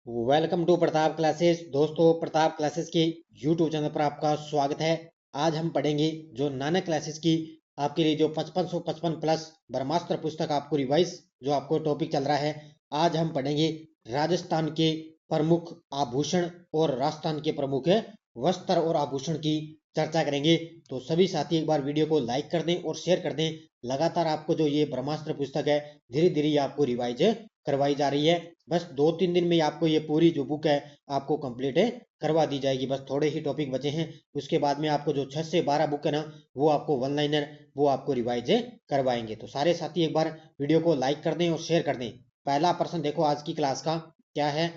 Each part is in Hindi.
Welcome to Pratap classes. दोस्तों, प्रताप क्लासेस के यूट्यूब चैनल पर आपका स्वागत है। आज हम पढ़ेंगे जो नानक क्लासेस की आपके लिए जो 5555 प्लस ब्रह्मास्त्र पुस्तक आपको रिवाइज जो आपको टॉपिक चल रहा है। आज हम पढ़ेंगे राजस्थान के प्रमुख आभूषण और राजस्थान के प्रमुख वस्त्र और आभूषण की चर्चा करेंगे। तो सभी साथी एक बार वीडियो को लाइक कर दें और शेयर कर दें। लगातार आपको जो ये ब्रह्मास्त्र पुस्तक है धीरे धीरे आपको रिवाइज करवाई जा रही है। बस 2-3 दिन में आपको ये पूरी जो बुक है आपको कंप्लीट करवा दी जाएगी। बस थोड़े ही टॉपिक बचे हैं, उसके बाद में आपको जो 6 से 12 बुक है ना वो आपको वन लाइनर वो आपको रिवाइज करवाएंगे। तो सारे साथी एक बार वीडियो को लाइक कर दें और शेयर कर दें। पहला प्रश्न देखो आज की क्लास का क्या है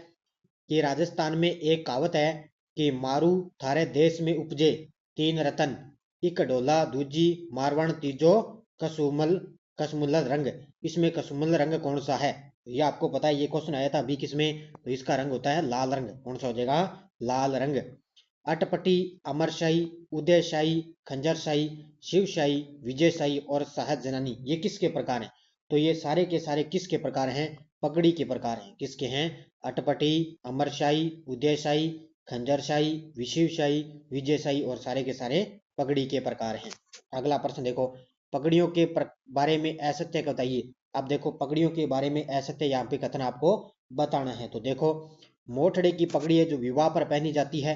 कि राजस्थान में एक कहावत है कि मारू थारे देश में उपजे तीन रतन, इक ढोला दूजी मारवाड़ तीजो कसुमल कसमुल्ल रंग। इसमें कसमुल्ल रंग कौन सा है? तो ये आपको पता है, ये क्वेश्चन आया था अभी किसमें, तो इसका रंग होता है लाल रंग। कौन सा हो जाएगा? लाल रंग। अटपटी, अमरशाही, उदयशाही, खंजरशाही, शिवशाही, विजयशाही और साहस जनानी ये किसके प्रकार हैं? तो ये सारे के सारे किसके प्रकार हैं? पगड़ी के प्रकार हैं। किसके हैं? अटपटी, अमरशाही, उदयशाही, खंजरशाही, विशिवशाही, विजयशाही और सारे के सारे पगड़ी के प्रकार हैं। अगला प्रश्न देखो, पगड़ियों के बारे में असत्य बताइए। अब देखो पगड़ियों के बारे में असत्य यहाँ पे कथन आपको बताना है। तो देखो, मोठड़े की पगड़ी है जो विवाह पर पहनी जाती है।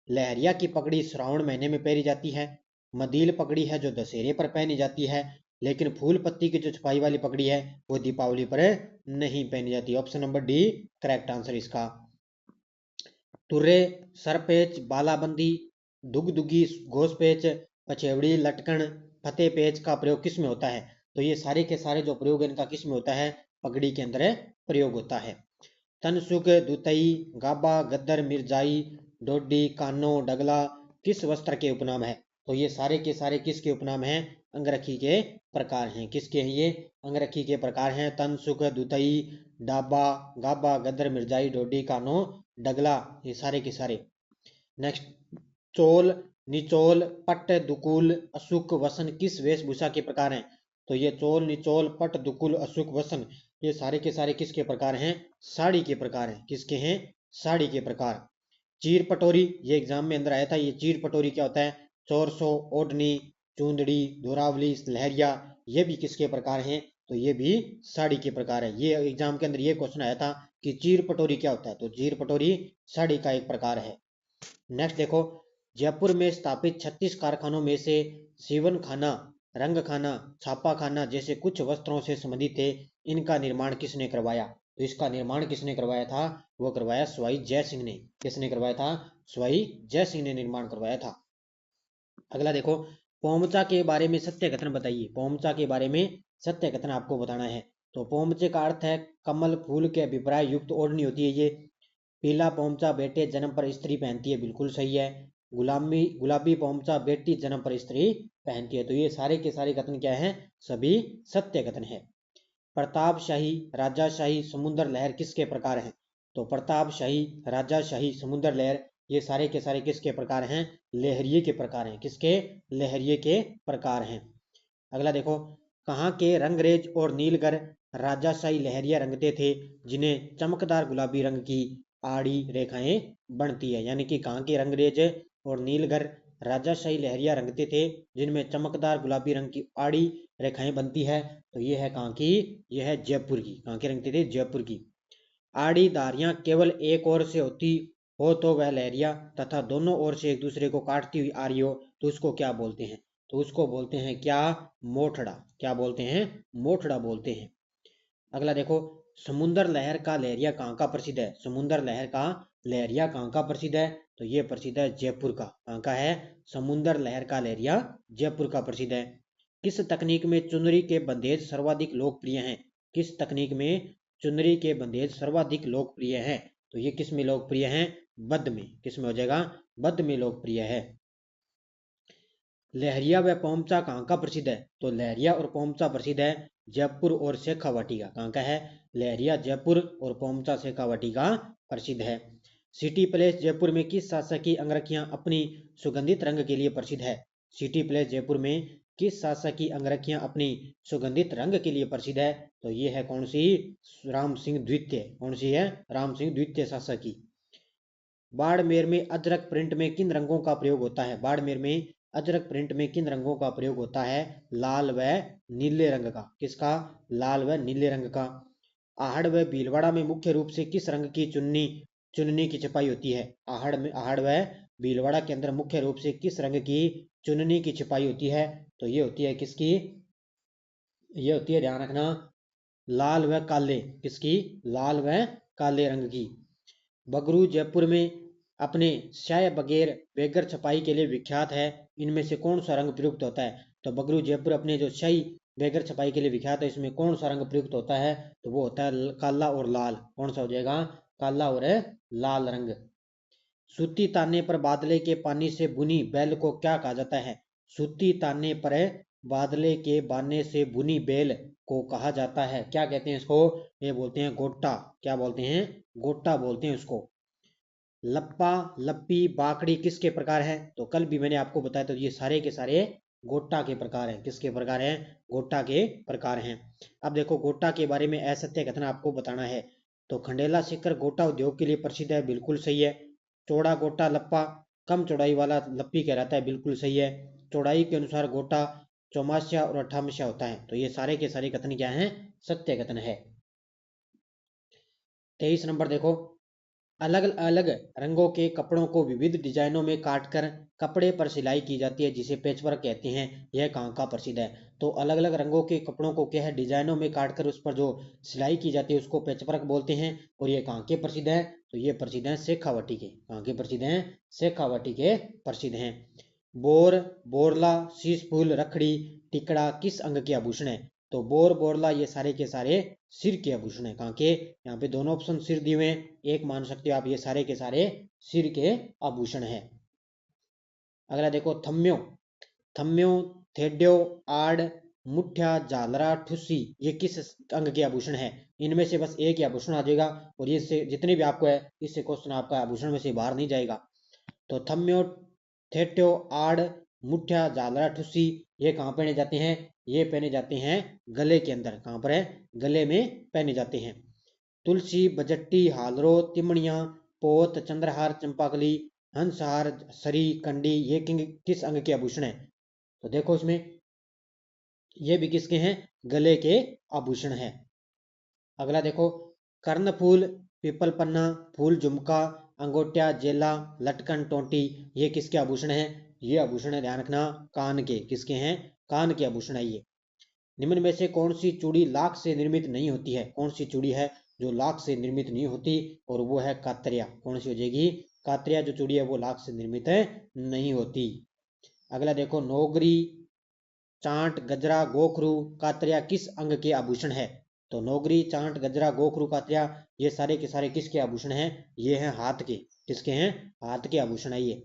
लहरिया की पगड़ी श्रावण महीने में पहनी जाती है। मदील पगड़ी है जो दशहरे पर पहनी जाती है। लेकिन फूल पत्ती की जो छपाई वाली पगड़ी है वो दीपावली पर नहीं पहनी जाती। Option number D correct answer इसका। तुर्रे, सरपेच, बालाबंदी, दुगदुगी, घोसपेच, पछेवड़ी, लटकन, फतेह पेच का प्रयोग किस में होता है? तो ये सारे के सारे जो प्रयोग इनका किस में होता है? पगड़ी के अंदर प्रयोग होता है। तनसुक, दुतई, गाबा, गद्दर, मिर्जाई, डोडी, कानो, डगला किस वस्त्र के उपनाम है? तो ये सारे के सारे किसके उपनाम हैं? अंगरखी के प्रकार हैं। किसके हैं ये? अंगरखी के प्रकार हैं। तनसुक, दुतई, डाबा, गाबा, गद्दर, मिर्जाई, डोडी, कानो, डगला ये सारे के सारे। नेक्स्ट, चोल, निचोल, पट, दुकुल, अशुक, वसन किस वेशभूषा के प्रकार हैं? तो ये चोल, निचोल, पट, दुकुल, अशुक, वसन ये सारे के सारे किसके प्रकार हैं? साड़ी के प्रकार हैं। किसके हैं? साड़ी के प्रकार। चीर पटोरी, ये एग्जाम में अंदर आया था। ये चीर पटोरी क्या होता है? चोरसो, ओढ़नी, चूंदड़ी, धोरावली, लहरिया ये भी किसके प्रकार हैं? तो ये भी साड़ी के प्रकार है। ये एग्जाम के अंदर ये क्वेश्चन आया था कि चीर पटोरी क्या होता है? तो चीर पटोरी साड़ी का एक प्रकार है। नेक्स्ट देखो, जयपुर में स्थापित 36 कारखानों में से सीवन खाना, रंग खाना, छापा खाना जैसे कुछ वस्त्रों से संबंधित थे। इनका निर्माण किसने करवाया? तो इसका निर्माण किसने करवाया था? वो करवाया सवाई जय सिंह ने। किसने करवाया था? सवाई जय सिंह ने निर्माण करवाया था। अगला देखो, पोमचा के बारे में सत्य कथन बताइए। पोमचा के बारे में सत्य कथन आपको बताना है। तो पोमचे का अर्थ है कमल फूल के अभिप्राय युक्त ओढ़नी होती है ये। पीला पोमचा बेटे जन्म पर स्त्री पहनती है, बिल्कुल सही है। गुलाबी गुलाबी पोमचा बेटी जन्म पर स्त्री पहनती है। तो ये सारे के सारे कथन क्या है? सभी सत्य कथन है। प्रतापशाही, राजाशाही, समुद्र लहर किसके प्रकार हैं? तो प्रतापशाही, राजाशाही, समुद्र लहर ये सारे के सारे किसके प्रकार हैं? लहरिये के प्रकार हैं। किसके? लहरिये के प्रकार हैं। अगला देखो, कहाँ के रंगरेज और नीलगर राजाशाही लहरिया रंगते थे जिन्हें चमकदार गुलाबी रंग की आड़ी रेखाएं बनती है? यानी कि कहाँ के रंगरेज और नीलगर राजाशाही लहरिया रंगते थे जिनमें चमकदार गुलाबी रंग की आड़ी रेखाएं बनती है? तो ये है कहाँ की? ये है जयपुर की। कहाँ के रंगते थे? जयपुर की। आड़ी धारियां केवल एक ओर से होती हो तो वह लहरिया तथा दोनों ओर से एक दूसरे को काटती हुई आ रही हो तो उसको क्या बोलते हैं? तो उसको बोलते हैं क्या? मोठड़ा। क्या बोलते हैं? मोठड़ा बोलते हैं। अगला देखो, समुद्र लहर का लहरिया कहाँ का प्रसिद्ध है? समुद्र लहर का लहरिया कहाँ का प्रसिद्ध है? तो ये प्रसिद्ध है जयपुर का। कहाँ का है? समुद्र लहर का लहरिया जयपुर का प्रसिद्ध है। किस तकनीक में चुनरी के बंदेज सर्वाधिक लोकप्रिय हैं? किस तकनीक में चुनरी के बंदेज सर्वाधिक लोकप्रिय हैं? तो ये किस में लोकप्रिय हैं? बद्ध में। किस में हो जाएगा? बद्ध में लोकप्रिय है। लहरिया व पोमचा कहाँ का प्रसिद्ध है? तो लहरिया और पोमचा प्रसिद्ध है जयपुर और शेखावाटी का। कहाँ का है? लहरिया जयपुर और पोमचा शेखावाटी का प्रसिद्ध है। सिटी प्लेस जयपुर में किस शासक की अंगरखियां अपनी सुगंधित रंग के लिए प्रसिद्ध है? सिटी प्लेस जयपुर में किस शासक की अंगरखियां अपनी सुगंधित रंग के लिए प्रसिद्ध है? तो ये है कौन सी? राम सिंह द्वितीय। कौन सी है? राम सिंह द्वितीय शासक की। बाड़मेर में अजरक प्रिंट में किन रंगों का प्रयोग होता है? बाड़मेर में अजरक प्रिंट में किन रंगों का प्रयोग होता है? लाल व नीले रंग का। किसका? लाल व नीले रंग का। आहड़ व भीलवाड़ा में मुख्य रूप से किस रंग की चुन्नी की छपाई होती है? आहड़ व भीलवाड़ा के अंदर मुख्य रूप से किस रंग की चुन्नी की छपाई होती है? तो ये होती है किसकी? ये होती है, ध्यान रखना, लाल व काले। किसकी? लाल व काले रंग की। बगरू जयपुर में अपने स्याह बेगर छपाई के लिए विख्यात है। इनमें से कौन सा रंग प्रयुक्त होता है? तो बगरू जयपुर अपने जो स्याही बेगर छपाई के लिए विख्यात है, इसमें कौन सा रंग प्रयुक्त होता है? तो वो होता है काला और लाल। कौन सा हो जाएगा? काला और लाल रंग। सूती ताने पर बादले के पानी से बुनी बेल को क्या कहा जाता है? सूती ताने पर बादले के बाने से बुनी बेल को कहा जाता है, क्या कहते हैं इसको? ये बोलते हैं गोटा। क्या बोलते हैं? गोटा बोलते हैं उसको। लप्पा, लप्पी, बाकड़ी किसके प्रकार है? तो कल भी मैंने आपको बताया, तो ये सारे के सारे गोटा के प्रकार हैं। किसके प्रकार हैं? गोटा के प्रकार हैं। अब देखो, गोटा के बारे में असत्य कथन आपको बताना है। तो खंडेला सीकर गोटा उद्योग के लिए प्रसिद्ध है, बिल्कुल सही है। चौड़ा गोटा लप्पा कम चौड़ाई वाला लप्पी कहलाता है, बिल्कुल सही है। चौड़ाई के अनुसार गोटा चौमासिया और अठामसिया होता है। तो ये सारे के सारे कथन क्या हैं? सत्य कथन है। 23 नंबर देखो, अलग अलग रंगों के कपड़ों को विविध डिजाइनों में काटकर कपड़े पर सिलाई की जाती है, जिसे पैचवर्क कहते हैं। यह कहाँ का प्रसिद्ध है? तो अलग अलग रंगों के कपड़ों को क्या है? डिजाइनों में काटकर उस पर जो सिलाई की जाती है उसको पैचवर्क बोलते हैं। और ये कहाँ के प्रसिद्ध है? तो ये प्रसिद्ध है शेखावाटी के। कहाँ के प्रसिद्ध हैं? शेखावाटी के प्रसिद्ध हैं। बोर, बोरला, शीश फूल, रखड़ी, टिकड़ा किस अंग के आभूषण है? तो बोर, बोरला ये सारे के सारे सिर के आभूषण है। कहाँ के? यहाँ पे दोनों ऑप्शन सिर दिए हुए हैं, एक मान सकते हो आप, ये सारे के सारे सिर के आभूषण है। अगला देखो, थम्यो, थम्यो, थेड्यो, आड़, मुठ्या, झालरा, ठुस्सी ये किस अंग के आभूषण है? इनमें से बस एक ही आभूषण आ जाएगा, और ये से जितने भी आपको है, इससे क्वेश्चन आपका आभूषण में से बाहर नहीं जाएगा। तो थम्यो, थेट्यो, आड़, मुठ्या, झालरा, ठुस्सी ये कहाँ पहने जाते हैं? ये पहने जाते हैं गले के अंदर। कहाँ पर है? गले में पहने जाते हैं। तुलसी, बजट्टी, हालरो, तिमणिया, पोत, चंद्रहार, चंपाकली, हंसहार, सरी, कंडी ये किस अंग के आभूषण है? तो देखो इसमें ये भी किसके हैं? गले के आभूषण है। अगला देखो, कर्णफूल, पीपल पन्ना, फूल झुमका, अंगोटिया, जेला, लटकन, टोंटी ये किसके आभूषण है? ये आभूषण है, ध्यान रखना, कान के। किसके हैं? कान के आभूषण है ये। निम्न में से कौन सी चूड़ी लाख से निर्मित नहीं होती है? कौन सी चूड़ी है जो लाख से निर्मित नहीं होती? और वो है कातरिया। कौन सी हो जाएगी? कातरिया जो चूड़ी है वो लाख से निर्मित है नहीं होती। अगला देखो, नौगरी, चांट, गजरा, गोखरू, कातरिया किस अंग के आभूषण है? तो नौगरी, चांट, गजरा, गोखरू, कातरिया ये सारे के सारे किसके आभूषण हैं? ये हैं हाथ के। किसके हैं? हाथ के आभूषण है ये।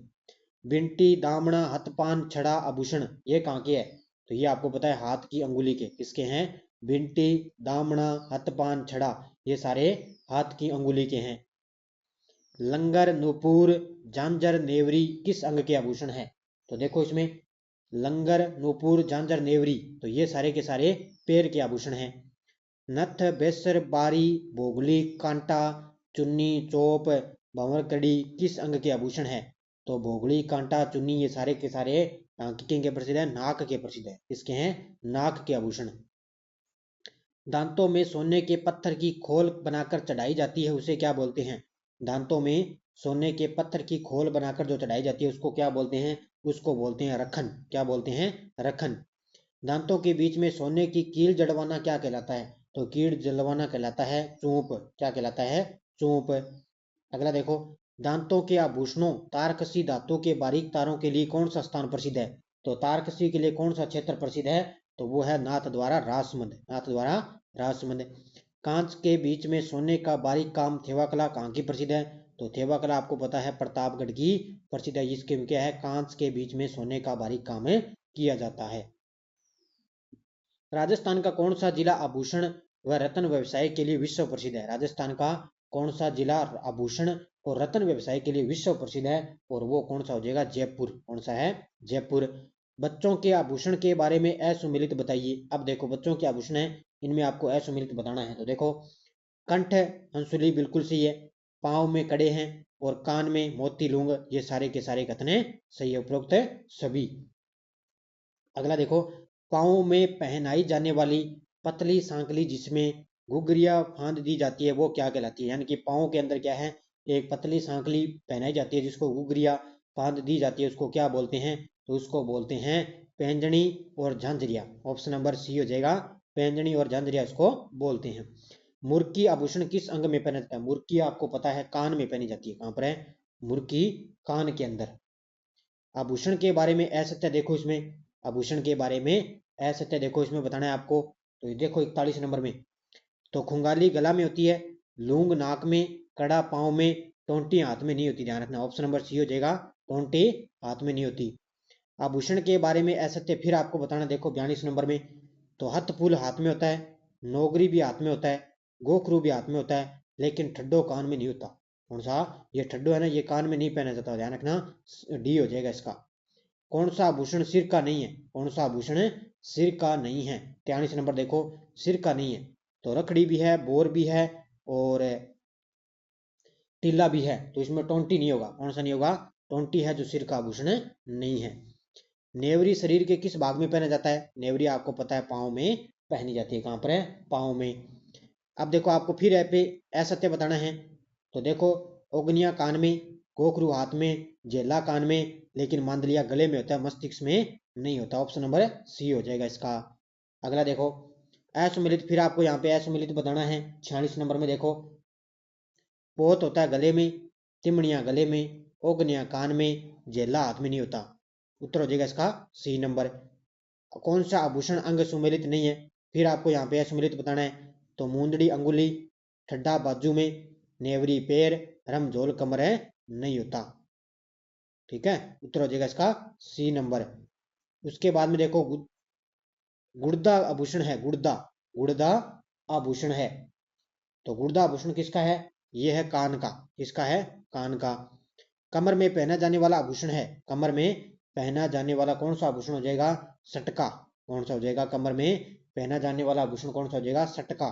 बिंटी, दामना, हथपान, छड़ा आभूषण ये कहाँ के है? तो ये आपको पता है हाथ की अंगुली के। किसके हैं? बिंटी, दामना, हथपान, छड़ा ये सारे हाथ की अंगुली के हैं। लंगर, नूपुर, झांझर, नेवरी किस अंग के आभूषण है? तो देखो इसमें लंगर, नूपुर, झांझर, नेवरी तो ये सारे के सारे पैर के आभूषण हैं। नथ, बेसर, बारी, भोगली, कांटा, चुन्नी, चोप, भंवरकड़ी किस अंग के आभूषण है? तो भोगली, कांटा, चुन्नी ये सारे के सारे किसके प्रसिद्ध है? नाक के प्रसिद्ध है। किसके हैं? नाक के आभूषण। दांतों में सोने के पत्थर की खोल बनाकर चढ़ाई जाती है, उसे क्या बोलते हैं? दांतों में सोने के पत्थर की खोल बनाकर जो चढ़ाई जाती है उसको क्या बोलते हैं? उसको बोलते हैं रखन। क्या बोलते हैं? रखन। दांतों के बीच में सोने की कील जड़वाना क्या कहलाता है? तो कील जड़वाना कहलाता है चूंप। क्या कहलाता है? चूंप। अगला देखो, दांतों के आभूषणों तारकसी धातु के बारीक तारों के लिए कौन सा स्थान प्रसिद्ध है? तो तारकसी के लिए कौन सा क्षेत्र प्रसिद्ध है? तो वो है नाथ द्वारा राजमंद। नाथ द्वारा राजमंद। कांच के बीच में सोने का बारीक काम थेवाकला कहाँ की प्रसिद्ध है? तो थेवाकला आपको पता है प्रतापगढ़ की प्रसिद्ध है। इसके क्या है? कांच के बीच में सोने का बारीक काम किया जाता है। राजस्थान का कौन सा जिला आभूषण व रत्न व्यवसाय के लिए विश्व प्रसिद्ध है? राजस्थान का कौन सा जिला आभूषण और रत्न व्यवसाय के लिए विश्व प्रसिद्ध है? और वो कौन सा हो जाएगा? जयपुर। कौन सा है? जयपुर। बच्चों के आभूषण के बारे में असुमिलित बताइए। अब देखो बच्चों के आभूषण है, इनमें आपको असुमिलित बताना है। तो देखो कंठ हंसुली बिल्कुल सही है, पाँव में कड़े हैं और कान में मोती लूंग, ये सारे के सारे कथन सही है, उपरोक्त सभी। अगला देखो पाँव में पहनाई जाने वाली पतली सांकली जिसमें घुघरिया फांद दी जाती है वो क्या कहलाती है। यानी कि पाँव के अंदर क्या है, एक पतली सांकली पहनाई जाती है जिसको घुघरिया फांद दी जाती है, उसको क्या बोलते हैं, तो उसको बोलते हैं पैंजनी और झांझरिया। ऑप्शन नंबर सी हो जाएगा, पैंजनी और झांझरिया इसको बोलते हैं। मुर्की आभूषण किस अंग में पहना जाता है। मुर्की आपको पता है कान में पहनी जाती है। कहां पर है मुर्की, कान के अंदर। आभूषण के बारे में असत्य देखो, इसमें आभूषण के बारे में असत्य देखो, इसमें बताना है आपको। तो ये देखो 41 नंबर में, तो खुंगाली गला में होती है, लूंग नाक में, कड़ा पाँव में, टोंटी हाथ में नहीं होती। ध्यान रखना, ऑप्शन नंबर सी हो जाएगा, टोंटी हाथ में नहीं होती। आभूषण के बारे में असत्य फिर आपको बताना, देखो 42 नंबर में, तो हथफूल हाथ में होता है, नौगरी भी हाथ में होता है, गोखरू भी हाथ में होता है, लेकिन ठड्डो कान में नहीं होता। कौन सा, ये ठड्डो है ना, ये कान में नहीं पहना जाता। ध्यान रखना, डी हो जाएगा इसका। कौन सा आभूषण सिर का नहीं है, कौन सा आभूषण सिर का नहीं है। 43 नंबर देखो, सिर का नहीं है, तो रखड़ी भी है, बोर भी है और टीला भी है, तो इसमें टोंटी नहीं होगा। कौन सा नहीं होगा, टोंटी है जो सिर का आभूषण नहीं है। नेवरी शरीर के किस भाग में पहना जाता है। नेवरी आपको पता है पाँव में पहनी जाती है। कहां पर है, पाँव में। अब देखो आपको फिर पे असत्य बताना है। तो देखो ओगनिया कान में, गोखरू हाथ में, जेला कान में, लेकिन मांदलिया गले में होता है, मस्तिष्क में नहीं होता। ऑप्शन नंबर सी हो जाएगा इसका। अगला देखो असुमिलित, फिर आपको यहाँ पे असुमिलित बताना है। 46 नंबर में देखो, पोत होता है गले में, तिमड़िया गले में, ओगनिया कान में, जेला हाथ में नहीं होता। उत्तर हो जाएगा इसका सी नंबर। कौन सा आभूषण अंग सुमेलित नहीं है, फिर आपको यहाँ पे असुमेलित बताना है। तो मूंदड़ी अंगुली, ठड्डा बाजू में, नेवरी पैर, रमझोल कमर है नहीं होता। ठीक है, उत्तर हो जाएगा इसका सी नंबर। उसके बाद में देखो गुर्दा आभूषण है, गुर्दा, गुर्दा आभूषण है। तो गुर्दा आभूषण किसका है, ये है कान का। किसका है, कान का। कमर में पहना जाने वाला आभूषण है, कमर में पहना जाने वाला कौन सा आभूषण हो जाएगा, सटका। कौन सा हो जाएगा, कमर में पहना जाने वाला आभूषण कौन सा हो जाएगा, सटका।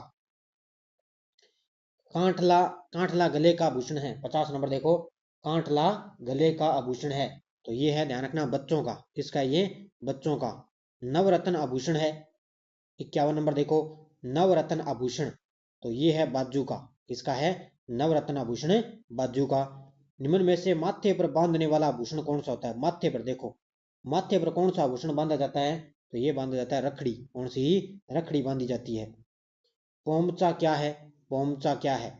कांठला, कांठला गले का आभूषण है। 50 नंबर देखो, कांठला गले का आभूषण है, तो ये है, ध्यान रखना, बच्चों का। किसका है ये, बच्चों का। नवरत्न आभूषण है। 51 नंबर देखो, नवरत्न आभूषण, तो ये है बाजू का। किसका है, नवरत्न आभूषण बाजू का। निम्न में से माथे पर बांधने वाला आभूषण कौन सा होता है। माथे पर देखो, माथे पर कौन सा आभूषण बांधा जाता है, तो ये बांधा जाता है रखड़ी। कौन सी, रखड़ी बांधी जाती है। पोमचा क्या है, पोमचा क्या है,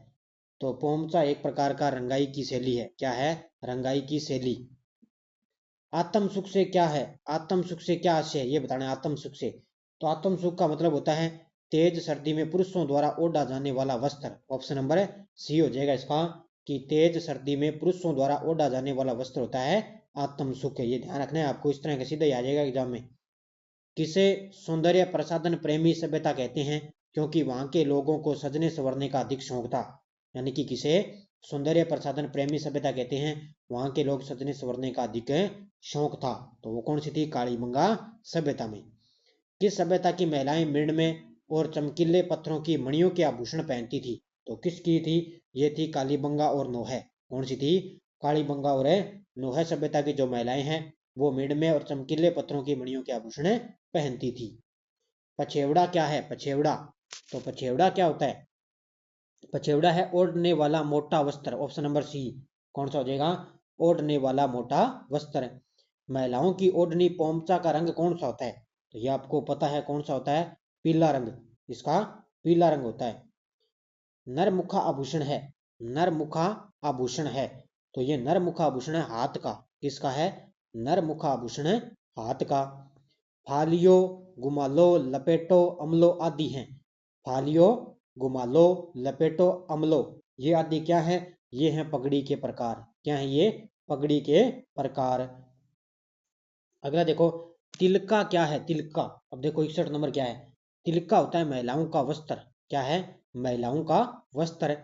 तो पोमचा एक प्रकार का रंगाई की शैली है। क्या है, रंगाई की शैली। आत्म सुख से क्या है, आत्म सुख से क्या आशय है, ये बताना है। आत्म सुख से, तो आत्म सुख का मतलब होता है तेज सर्दी में पुरुषों द्वारा ओढ़ा जाने वाला वस्त्र। ऑप्शन नंबर सी हो जाएगा इसका, कि तेज सर्दी में पुरुषों द्वारा ओढ़ा जाने वाला वस्त्र होता है आत्म सुख है। ये ध्यान रखना है आपको, इस तरह का सीधा ही आ जाएगा एग्जाम में। किसे सौंदर्य प्रसाधन प्रेमी सभ्यता कहते हैं, क्योंकि वहां के लोगों को सजने संवरने का अधिक शौक था। यानी कि किसे सौंदर्य प्रसाधन प्रेमी सभ्यता कहते हैं, वहां के लोग सजने संवरने का अधिक शौक था। तो वो कौन सी थी, कालीबंगा सभ्यता में। किस सभ्यता की महिलाएं मृण में और चमकीले पत्थरों की मणियों के आभूषण पहनती थी, तो किसकी थी, ये थी कालीबंगा और नोहे। कौन सी थी, कालीबंगा और नोहे सभ्यता की जो महिलाएं हैं वो मृण में और चमकीले पत्थरों की मणियों के आभूषण पहनती थी। पछेवड़ा क्या है, पछेवड़ा, तो पछेवड़ा क्या होता है, पछेवड़ा है ओढ़ने वाला मोटा वस्त्र। ऑप्शन नंबर सी, कौन सा हो जाएगा, ओढ़ने वाला मोटा वस्त्र। महिलाओं की ओढ़नी पोमचा का रंग कौन सा होता है, तो ये आपको पता है कौन सा होता है, पीला रंग। इसका पीला रंग होता है। नरमुखा आभूषण है, नरमुखा आभूषण है, तो ये नरमुखा आभूषण है हाथ का। किसका है, नरमुखा आभूषण हाथ का। फालियो, गुमालो, लपेटो, अमलो आदि हैं। फालियो, गुमालो, लपेटो, अमलो, ये आदि क्या है, ये हैं पगड़ी के प्रकार। क्या है ये, पगड़ी के प्रकार। अगला देखो तिलका क्या है, तिलका। अब देखो 61 नंबर क्या है, तिलका होता है महिलाओं का वस्त्र। क्या है, महिलाओं का वस्त्र।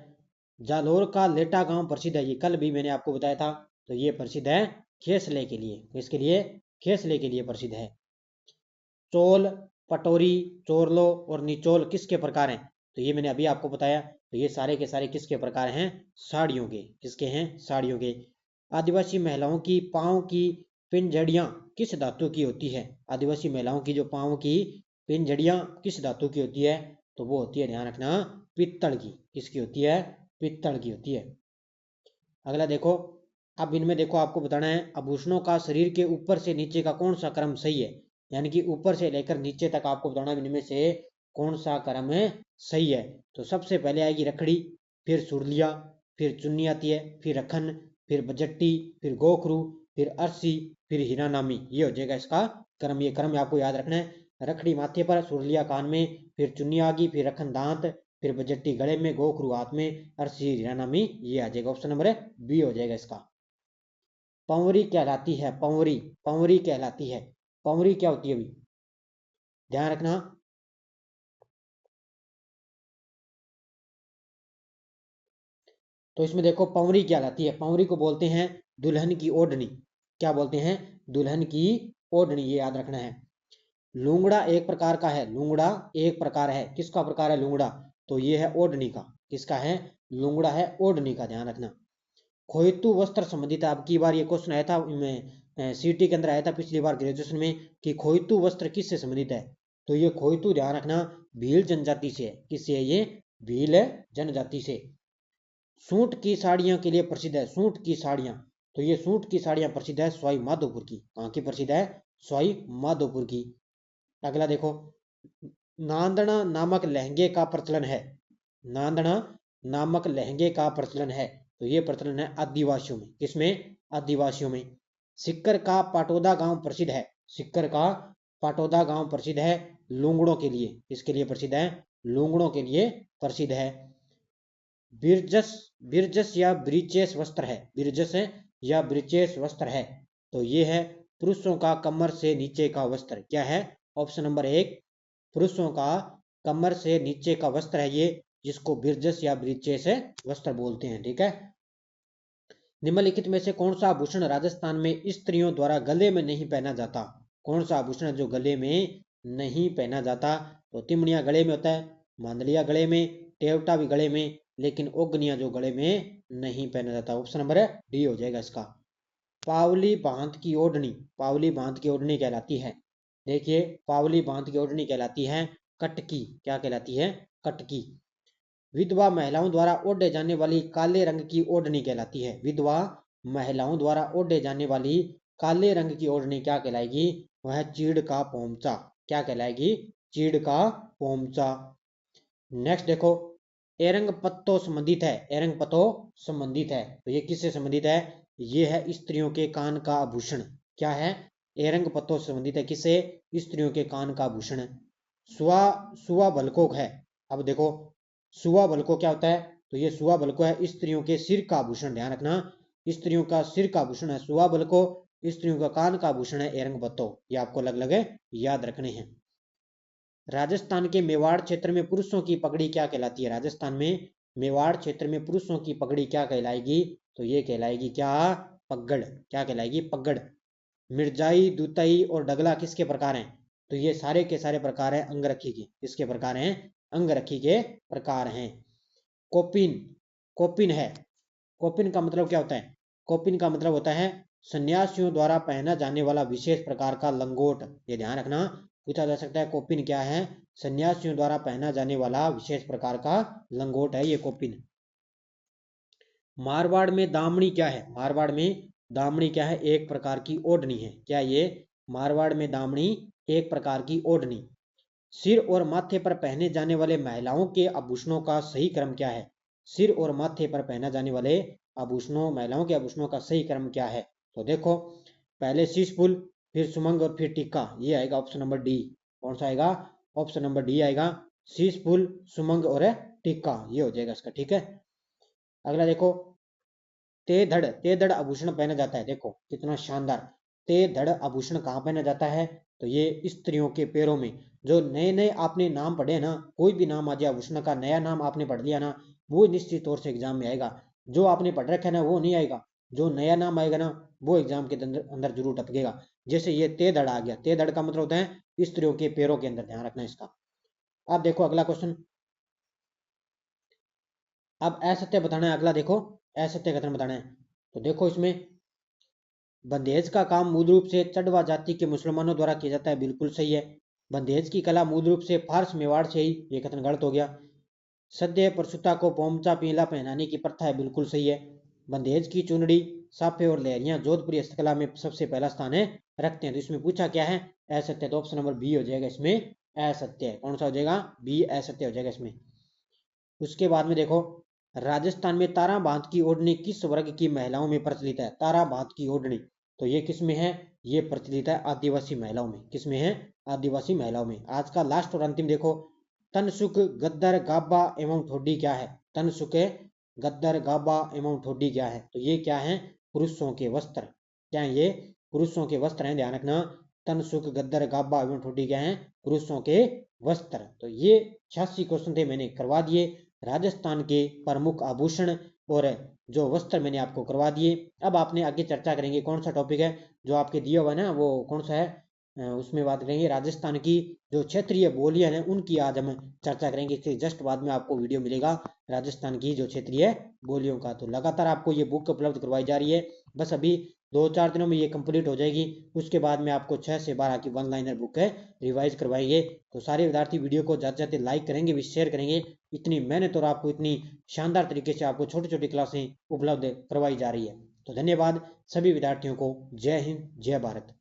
जालोर का लेटा गांव प्रसिद्ध है, ये कल भी मैंने आपको बताया था। तो ये प्रसिद्ध है खेसले के लिए। किसके लिए, खेसले के लिए प्रसिद्ध है। चोल, पटोरी, चोरलो और निचोल किसके प्रकार हैं? तो ये मैंने अभी आपको बताया। तो ये सारे के सारे किसके प्रकार हैं? साड़ियों के। किसके हैं? साड़ियों के। आदिवासी महिलाओं की पांव की पिंजड़ियां किस धातु की होती है? आदिवासी महिलाओं की जो पांव की पिंजड़ियां किस धातु की होती है? तो वो होती है, ध्यान रखना, पित्तल की। किसकी होती है? पित्तल की होती है। अगला देखो, अब इनमें देखो आपको बताना है आभूषणों का शरीर के ऊपर से नीचे का कौन सा क्रम सही है। यानी कि ऊपर से लेकर नीचे तक आपको बताना है इनमें से कौन सा क्रम सही है। तो सबसे पहले आएगी रखड़ी, फिर सुरलिया, फिर चुन्नी आती है, फिर रखन, फिर बजट्टी, फिर गोखरू, फिर अरसी, फिर हीरानामी। ये हो जाएगा इसका क्रम। ये क्रम आपको याद रखना है। रखड़ी माथे पर, सुरलिया कान में, फिर चुन्नी आ गई, फिर रखन दांत, फिर बजट्टी गले में, गोखरू हाथ में, अरसी हीरानामी। ये आ जाएगा ऑप्शन नंबर बी हो जाएगा इसका। पंवरी कहलाती है, पंवरी, पंवरी कहलाती है। पंवरी क्या होती है अभी ध्यान रखना। तो इसमें देखो पंवरी क्या कहलाती है। पंवरी को बोलते हैं दुल्हन की ओढ़नी। क्या बोलते हैं? दुल्हन की ओढ़नी। ये याद रखना है। लूंगड़ा एक प्रकार का है। लूंगड़ा एक प्रकार है। किसका प्रकार है लूंगड़ा? तो ये है ओढ़नी का। किसका है? लूंगड़ा है ओढ़नी का। ध्यान रखना। खोइतू वस्त्र संबंधित, अब की बार ये क्वेश्चन आया था सीटी के अंदर आया था पिछली बार ग्रेजुएशन में कि खोइतू वस्त्र किससे संबंधित है? तो ये खोइतू ध्यान रखना भील जनजाति से है। किससे है? ये भील जनजाति से। सूट की साड़ियों के लिए प्रसिद्ध है। सूट की साड़ियां, तो ये सूट की साड़ियां प्रसिद्ध है सवाई माधोपुर की। कहाँ की प्रसिद्ध है? सवाई माधोपुर की। अगला देखो, नांदना नामक लहंगे का प्रचलन है। नांदना नामक लहंगे का प्रचलन है। तो ये प्रचलन है आदिवासियों में। किसमें? आदिवासियों में। सिक्कर का पाटोदा गांव प्रसिद्ध है। सिक्कर का पाटोदा गांव प्रसिद्ध है लूंगड़ों के लिए। किसके लिए प्रसिद्ध है? लूंगड़ों के लिए प्रसिद्ध है। बिरजस, बिरजस या ब्रीचेस वस्त्र है। बिरजस है या ब्रीचेस वस्त्र है। तो ये है पुरुषों का कमर से नीचे का वस्त्र। क्या है? ऑप्शन नंबर एक, पुरुषों का कमर से नीचे का वस्त्र है ये, जिसको बिरजस या ब्रीचेस वस्त्र बोलते हैं। ठीक है। निम्नलिखित में से कौन सा आभूषण राजस्थान में स्त्रियों द्वारा गले में नहीं पहना जाता? कौन सा आभूषण जो गले में नहीं पहना जाता? तो तिमड़िया गले में होता है, मांदलिया गले में, टेवटा भी गले में, लेकिन ओगनिया जो गले में नहीं पहना जाता। ऑप्शन नंबर डी हो जाएगा इसका। पावली बांध की ओढ़नी, पावली बांध की ओढ़नी कहलाती है। देखिए, पावली बांध की ओढ़नी कहलाती है कटकी। क्या कहलाती है? कटकी। विधवा महिलाओं द्वारा ओढ़े जाने वाली काले रंग की ओढ़नी कहलाती है। विधवा महिलाओं द्वारा ओढ़े जाने वाली काले रंग की ओढ़नी क्या कहलाएगी? वह चीड़ का पोमचा। क्या कहलाएगी? चीड़ का पोमचा। नेक्स्ट देखो, एरंग पत्तो संबंधित है। एरंग पत्तो संबंधित है। तो ये किससे संबंधित है? ये है स्त्रियों के कान का आभूषण। क्या है? एरंग पत्तो संबंधित है। किससे? स्त्रियों के कान का आभूषण। सुआ, सुआ भलको है। अब देखो, सुआ भलको क्या होता है? तो ये सुआ भलको है स्त्रियों के सिर का आभूषण। ध्यान रखना, स्त्रियों का सिर का आभूषण है सुआ भलको, स्त्रियों का कान का आभूषण है एरंग पत्तो। ये आपको अलग अलग याद रखने हैं। राजस्थान के मेवाड़ क्षेत्र में पुरुषों की पगड़ी क्या कहलाती है? राजस्थान में मेवाड़ क्षेत्र में पुरुषों की पगड़ी क्या कहलाएगी? तो ये कहलाएगी क्या? पगड़। क्या कहलाएगी? पगड़। मिर्जाई, दुतई और डगला किसके प्रकार हैं? तो ये सारे के सारे प्रकार हैं अंगरखी के। किसके प्रकार हैं? अंगरखी के प्रकार हैं। कोपिन, कोपिन है। कोपिन का मतलब क्या होता है? कोपिन का मतलब होता है सन्यासियों द्वारा पहना जाने वाला विशेष प्रकार का लंगोट। ये ध्यान रखना, पूछा जा सकता है कोपिन क्या है? सन्यासियों द्वारा पहना जाने वाला विशेष प्रकार का लंगोट है ये कोपिन। मारवाड़ में दामनी क्या है? मारवाड़ में दामनी क्या है? एक प्रकार की ओढ़नी है। क्या ये? मारवाड़ में दामनी एक प्रकार की ओढ़नी। सिर और माथे पर पहने जाने वाले महिलाओं के आभूषणों का सही क्रम क्या है? सिर और माथे पर पहना जाने वाले आभूषणों, महिलाओं के आभूषणों का सही क्रम क्या है? तो देखो, पहले शीशफुल, फिर सुमंग और फिर टिक्का। ये आएगा ऑप्शन नंबर डी। कौन सा आएगा? ऑप्शन नंबर डी आएगा। शीशफुल, सुमंग और टिक्का, ये हो जाएगा इसका। ठीक है। अगला देखो, तेधड़, तेधड़ आभूषण पहना जाता है। देखो कितना शानदार। तेधड़ आभूषण कहाँ पहना जाता है? तो ये स्त्रियों के पैरों में। जो नए नए आपने नाम पढ़े ना, कोई भी नाम आ जाए आभूषण का, नया नाम आपने पढ़ लिया ना, वो निश्चित तौर से एग्जाम में आएगा। जो आपने पढ़ रखा है ना वो नहीं आएगा, जो नया नाम आएगा ना वो एग्जाम के अंदर अंदर जरूर टपकेगा। जैसे ये तेधड़ आ गया, तेधड़ का मतलब होता है स्त्रियों के पैरों के अंदर, ध्यान रखना इसका। अब देखो अगला क्वेश्चन, अब असत्य बताना है अगला, देखो असत्य कथन बताना है। तो देखो इसमें बंदेज का काम मूल रूप से चढ़वा जाति के मुसलमानों द्वारा किया जाता है, बिल्कुल सही है। बंदेज की कला मूल रूप से फारस मेवाड़ से ही, ये कथन गलत हो गया। सद्य प्रसूता को पोमचा पीला पहनाने की प्रथा है, बिल्कुल सही है। बंदेज की चुनड़ी, साफे और लहरियां जोधपुरी हस्तकला में सबसे पहला स्थान है रखते हैं। तो इसमें पूछा क्या है, असत्य, तो ऑप्शन नंबर बी हो जाएगा इसमें असत्य। कौन सा हो जाएगा, बी असत्य हो जाएगा इसमें। उसके बाद में देखो, राजस्थान में तारा बांध की ओढ़नी किस वर्ग की महिलाओं में प्रचलित है, तारा बांध की ओढ़नी, तो ये किस में है, ये प्रचलित है आदिवासी महिलाओं में। किस में है, आदिवासी महिलाओं में। आज का लास्ट और अंतिम देखो, तनसुक गद्दर गाबा एवं ठोडी क्या है, तनसुक गद्दर गाबा एवं ठोडी क्या है, तो ये क्या है, पुरुषों के वस्त्र। क्या है ये, पुरुषों के वस्त्र हैं, ध्यान रखना। तनसुक गद्दर गाबा एवं ठोडी क्या है, पुरुषों के वस्त्र। तो ये 86 क्वेश्चन थे, मैंने करवा दिए। राजस्थान के प्रमुख आभूषण और जो वस्त्र मैंने आपको करवा दिए। अब आपने आगे चर्चा करेंगे कौन सा टॉपिक है जो आपके दिया हुआ है ना, वो कौन सा है, उसमें बात करेंगे राजस्थान की जो क्षेत्रीय बोलियां हैं उनकी आज हम चर्चा करेंगे। इसके जस्ट बाद में आपको वीडियो मिलेगा राजस्थान की जो क्षेत्रीय बोलियों का। तो लगातार आपको ये बुक उपलब्ध करवाई जा रही है, बस अभी 2-4 दिनों में ये कंप्लीट हो जाएगी। उसके बाद में आपको 6 से 12 की वन लाइनर बुक है रिवाइज करवाएंगे। तो सारे विद्यार्थी वीडियो को ज़्यादा से ज़्यादा लाइक करेंगे, भी शेयर करेंगे। इतनी मेहनत और आपको इतनी शानदार तरीके से आपको छोटी छोटी क्लासें उपलब्ध करवाई जा रही है। तो धन्यवाद सभी विद्यार्थियों को। जय हिंद, जय भारत।